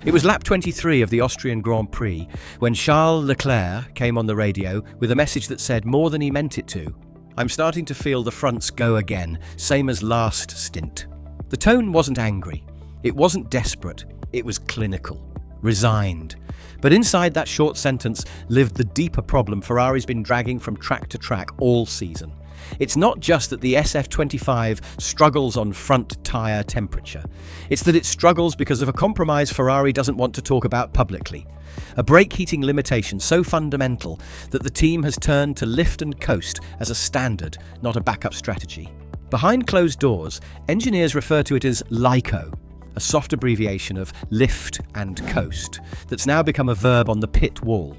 It was lap 23 of the Austrian Grand Prix when Charles Leclerc came on the radio with a message that said more than he meant it to. "I'm starting to feel the fronts go again, same as last stint." The tone wasn't angry. It wasn't desperate. It was clinical, resigned. But inside that short sentence lived the deeper problem Ferrari's been dragging from track to track all season. It's not just that the SF-25 struggles on front tyre temperature. It's that it struggles because of a compromise Ferrari doesn't want to talk about publicly. A brake heating limitation so fundamental that the team has turned to lift and coast as a standard, not a backup strategy. Behind closed doors, engineers refer to it as Leico, a soft abbreviation of lift and coast that's now become a verb on the pit wall.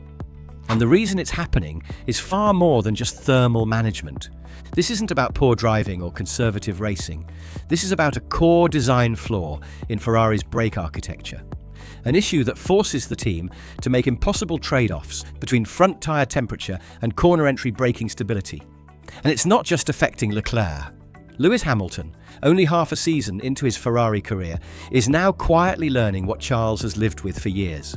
And the reason it's happening is far more than just thermal management. This isn't about poor driving or conservative racing. This is about a core design flaw in Ferrari's brake architecture. An issue that forces the team to make impossible trade-offs between front tyre temperature and corner entry braking stability. And it's not just affecting Leclerc. Lewis Hamilton, only half a season into his Ferrari career, is now quietly learning what Charles has lived with for years.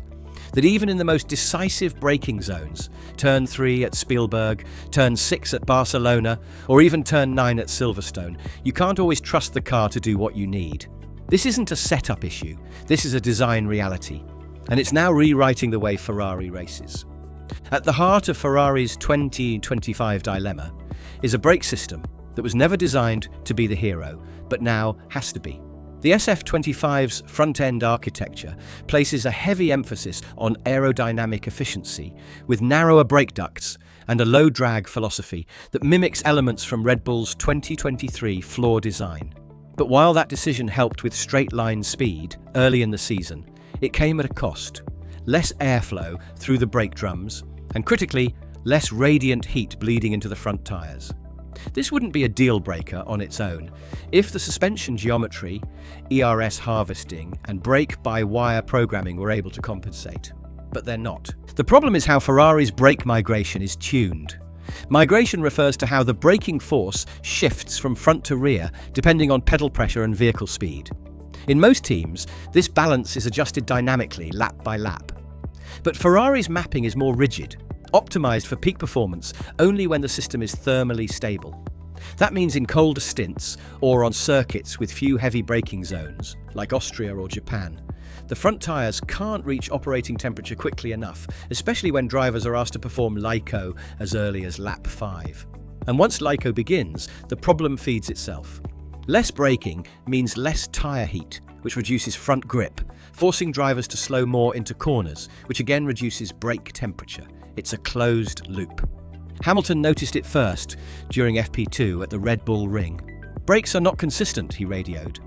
That even in the most decisive braking zones, turn 3 at Spielberg, turn 6 at Barcelona, or even turn 9 at Silverstone, you can't always trust the car to do what you need. This isn't a setup issue, this is a design reality, and it's now rewriting the way Ferrari races. At the heart of Ferrari's 2025 dilemma is a brake system that was never designed to be the hero, but now has to be. The SF-25's front-end architecture places a heavy emphasis on aerodynamic efficiency, with narrower brake ducts and a low-drag philosophy that mimics elements from Red Bull's 2023 flaw design. But while that decision helped with straight-line speed early in the season, it came at a cost. Less airflow through the brake drums, and critically, less radiant heat bleeding into the front tyres. This wouldn't be a deal-breaker on its own if the suspension geometry, ERS harvesting, and brake-by-wire programming were able to compensate. But they're not. The problem is how Ferrari's brake migration is tuned. Migration refers to how the braking force shifts from front to rear depending on pedal pressure and vehicle speed. In most teams, this balance is adjusted dynamically, lap by lap. But Ferrari's mapping is more rigid, optimized for peak performance only when the system is thermally stable. That means in colder stints or on circuits with few heavy braking zones, like Austria or Japan, the front tyres can't reach operating temperature quickly enough, especially when drivers are asked to perform Leico as early as lap 5. And once Leico begins, the problem feeds itself. Less braking means less tyre heat, which reduces front grip, forcing drivers to slow more into corners, which again reduces brake temperature. It's a closed loop. Hamilton noticed it first during FP2 at the Red Bull Ring. "Brakes are not consistent," he radioed.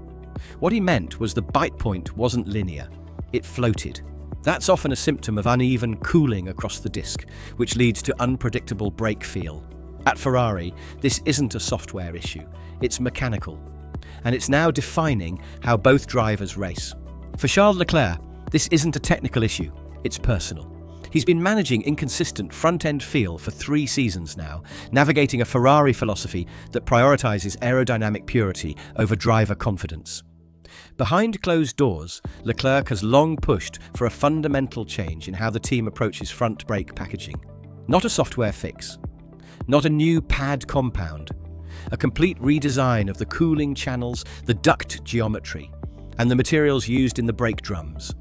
What he meant was the bite point wasn't linear. It floated. That's often a symptom of uneven cooling across the disc, which leads to unpredictable brake feel. At Ferrari, this isn't a software issue. It's mechanical. And it's now defining how both drivers race. For Charles Leclerc, this isn't a technical issue. It's personal. He's been managing inconsistent front-end feel for 3 seasons now, navigating a Ferrari philosophy that prioritizes aerodynamic purity over driver confidence. Behind closed doors, Leclerc has long pushed for a fundamental change in how the team approaches front brake packaging. Not a software fix, not a new pad compound, a complete redesign of the cooling channels, the duct geometry, and the materials used in the brake drums.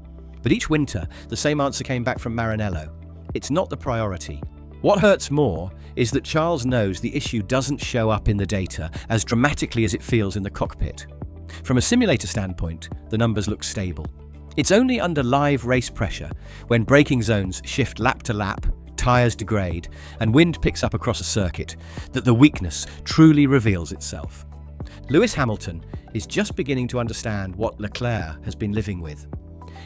But each winter, the same answer came back from Maranello. It's not the priority. What hurts more is that Charles knows the issue doesn't show up in the data as dramatically as it feels in the cockpit. From a simulator standpoint, the numbers look stable. It's only under live race pressure, when braking zones shift lap to lap, tyres degrade, and wind picks up across a circuit, that the weakness truly reveals itself. Lewis Hamilton is just beginning to understand what Leclerc has been living with.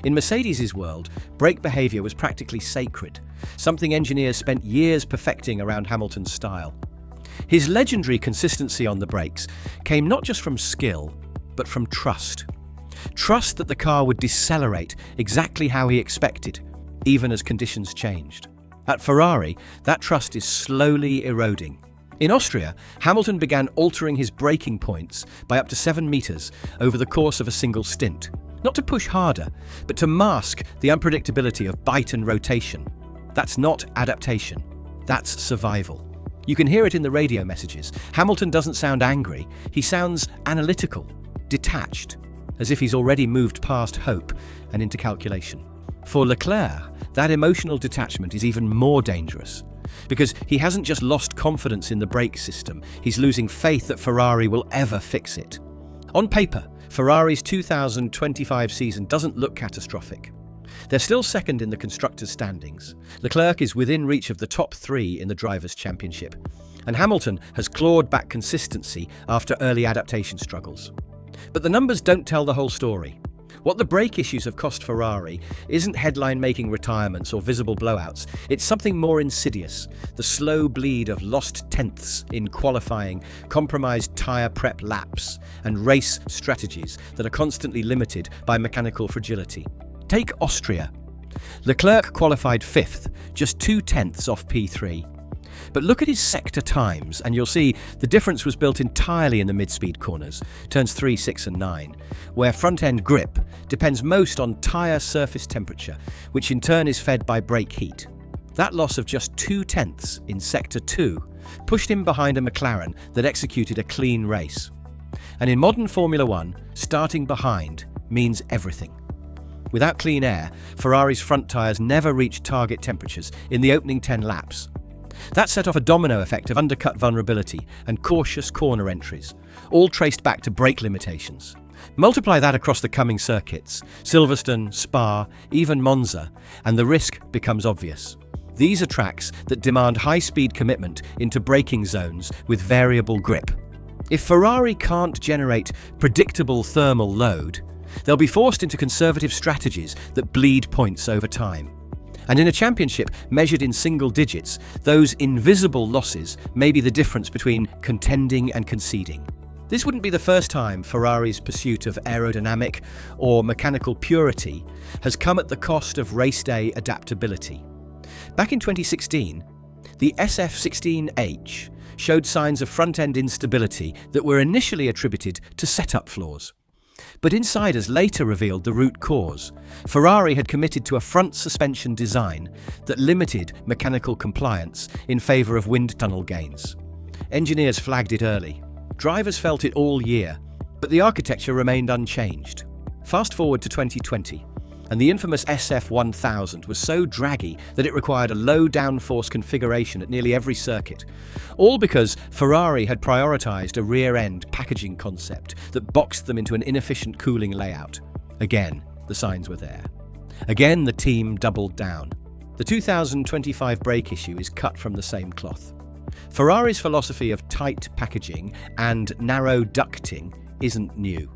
In Mercedes' world, brake behaviour was practically sacred, something engineers spent years perfecting around Hamilton's style. His legendary consistency on the brakes came not just from skill, but from trust. Trust that the car would decelerate exactly how he expected, even as conditions changed. At Ferrari, that trust is slowly eroding. In Austria, Hamilton began altering his braking points by up to 7 meters over the course of a single stint, Not to push harder, but to mask the unpredictability of bite and rotation. That's not adaptation, that's survival. You can hear it in the radio messages. Hamilton doesn't sound angry, he sounds analytical, detached, as if he's already moved past hope and into calculation. For Leclerc, that emotional detachment is even more dangerous, because he hasn't just lost confidence in the brake system, he's losing faith that Ferrari will ever fix it. On paper, Ferrari's 2025 season doesn't look catastrophic. They're still second in the constructors' standings. Leclerc is within reach of the top 3 in the Drivers' Championship, and Hamilton has clawed back consistency after early adaptation struggles. But the numbers don't tell the whole story. What the brake issues have cost Ferrari isn't headline-making retirements or visible blowouts. It's something more insidious, the slow bleed of lost tenths in qualifying, compromised tyre prep laps, and race strategies that are constantly limited by mechanical fragility. Take Austria. Leclerc qualified 5th, just 2 tenths off P3. But look at his sector times, and you'll see the difference was built entirely in the mid-speed corners, turns 3, 6 and 9, where front-end grip depends most on tyre surface temperature, which in turn is fed by brake heat. That loss of just 2 tenths in sector 2 pushed him behind a McLaren that executed a clean race. And in modern Formula 1, starting behind means everything. Without clean air, Ferrari's front tyres never reached target temperatures in the opening 10 laps. That set off a domino effect of undercut vulnerability and cautious corner entries, all traced back to brake limitations. Multiply that across the coming circuits, Silverstone, Spa, even Monza, and the risk becomes obvious. These are tracks that demand high-speed commitment into braking zones with variable grip. If Ferrari can't generate predictable thermal load, they'll be forced into conservative strategies that bleed points over time. And in a championship measured in single digits, those invisible losses may be the difference between contending and conceding. This wouldn't be the first time Ferrari's pursuit of aerodynamic or mechanical purity has come at the cost of race day adaptability. Back in 2016, the SF-25 showed signs of front-end instability that were initially attributed to setup flaws. But insiders later revealed the root cause. Ferrari had committed to a front suspension design that limited mechanical compliance in favour of wind tunnel gains. Engineers flagged it early. Drivers felt it all year, but the architecture remained unchanged. Fast forward to 2020, and the infamous SF-1000 was so draggy that it required a low downforce configuration at nearly every circuit, all because Ferrari had prioritised a rear-end packaging concept that boxed them into an inefficient cooling layout. Again, the signs were there. Again, the team doubled down. The 2025 brake issue is cut from the same cloth. Ferrari's philosophy of tight packaging and narrow ducting isn't new.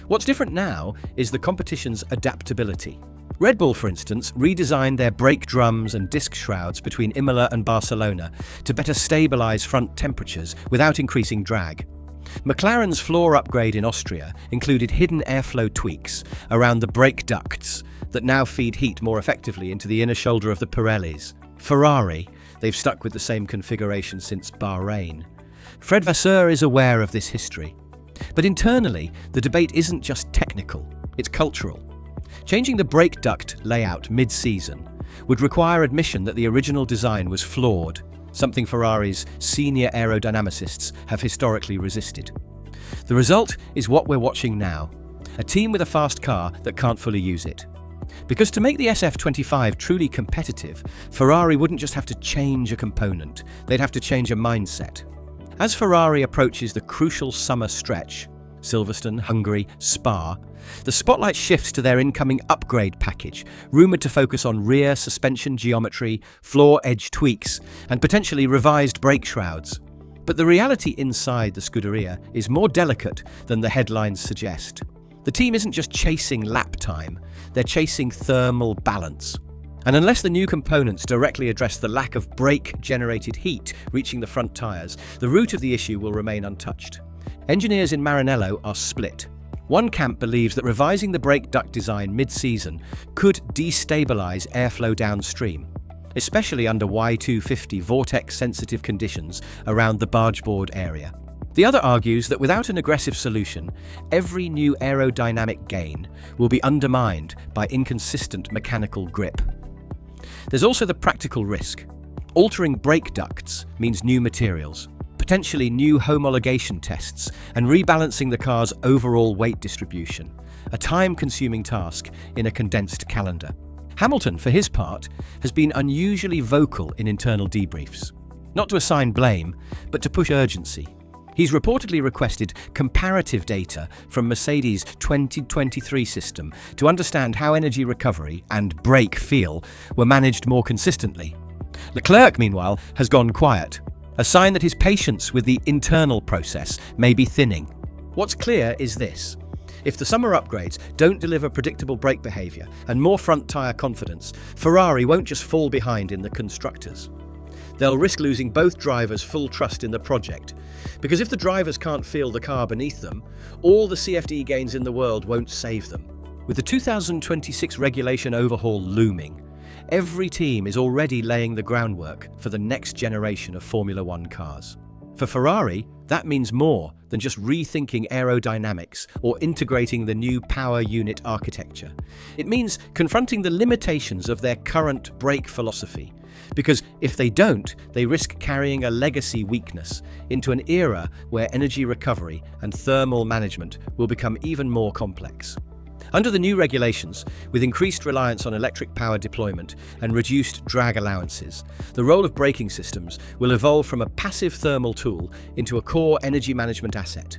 What's different now is the competition's adaptability. Red Bull, for instance, redesigned their brake drums and disc shrouds between Imola and Barcelona to better stabilise front temperatures without increasing drag. McLaren's floor upgrade in Austria included hidden airflow tweaks around the brake ducts that now feed heat more effectively into the inner shoulder of the Pirellis. Ferrari, they've stuck with the same configuration since Bahrain. Fred Vasseur is aware of this history. But internally, the debate isn't just technical, it's cultural. Changing the brake duct layout mid-season would require admission that the original design was flawed, something Ferrari's senior aerodynamicists have historically resisted. The result is what we're watching now, a team with a fast car that can't fully use it. Because to make the SF-25 truly competitive, Ferrari wouldn't just have to change a component, they'd have to change a mindset. As Ferrari approaches the crucial summer stretch, Silverstone, Hungary, Spa, the spotlight shifts to their incoming upgrade package, rumoured to focus on rear suspension geometry, floor edge tweaks, and potentially revised brake shrouds. But the reality inside the Scuderia is more delicate than the headlines suggest. The team isn't just chasing lap time, they're chasing thermal balance. And unless the new components directly address the lack of brake-generated heat reaching the front tyres, the root of the issue will remain untouched. Engineers in Maranello are split. One camp believes that revising the brake duct design mid-season could destabilise airflow downstream, especially under Y250 vortex-sensitive conditions around the bargeboard area. The other argues that without an aggressive solution, every new aerodynamic gain will be undermined by inconsistent mechanical grip. There's also the practical risk. Altering brake ducts means new materials, potentially new homologation tests, and rebalancing the car's overall weight distribution, a time-consuming task in a condensed calendar. Hamilton, for his part, has been unusually vocal in internal debriefs, not to assign blame, but to push urgency. He's reportedly requested comparative data from Mercedes' 2023 system to understand how energy recovery and brake feel were managed more consistently. Leclerc, meanwhile, has gone quiet, a sign that his patience with the internal process may be thinning. What's clear is this. If the summer upgrades don't deliver predictable brake behaviour and more front tyre confidence, Ferrari won't just fall behind in the constructors. They'll risk losing both drivers' full trust in the project, because if the drivers can't feel the car beneath them, all the CFD gains in the world won't save them. With the 2026 regulation overhaul looming, every team is already laying the groundwork for the next generation of Formula One cars. For Ferrari, that means more than just rethinking aerodynamics or integrating the new power unit architecture. It means confronting the limitations of their current brake philosophy, because if they don't, they risk carrying a legacy weakness into an era where energy recovery and thermal management will become even more complex. Under the new regulations, with increased reliance on electric power deployment and reduced drag allowances, the role of braking systems will evolve from a passive thermal tool into a core energy management asset.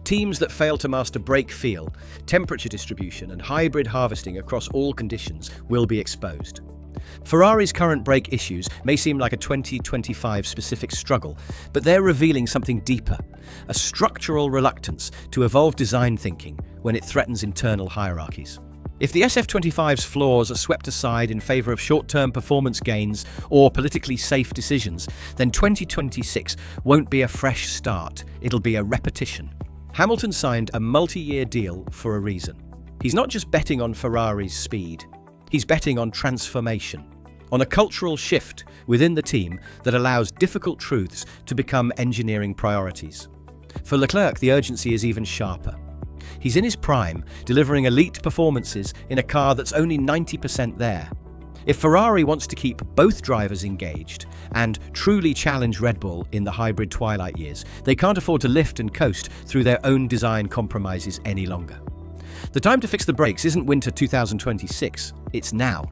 Teams that fail to master brake feel, temperature distribution, and hybrid harvesting across all conditions will be exposed. Ferrari's current brake issues may seem like a 2025 specific struggle, but they're revealing something deeper, a structural reluctance to evolve design thinking when it threatens internal hierarchies. If the SF-25's flaws are swept aside in favour of short-term performance gains or politically safe decisions, then 2026 won't be a fresh start, it'll be a repetition. Hamilton signed a multi-year deal for a reason. He's not just betting on Ferrari's speed, he's betting on transformation, on a cultural shift within the team that allows difficult truths to become engineering priorities. For Leclerc, the urgency is even sharper. He's in his prime, delivering elite performances in a car that's only 90% there. If Ferrari wants to keep both drivers engaged and truly challenge Red Bull in the hybrid twilight years, they can't afford to lift and coast through their own design compromises any longer. The time to fix the brakes isn't winter 2026, it's now.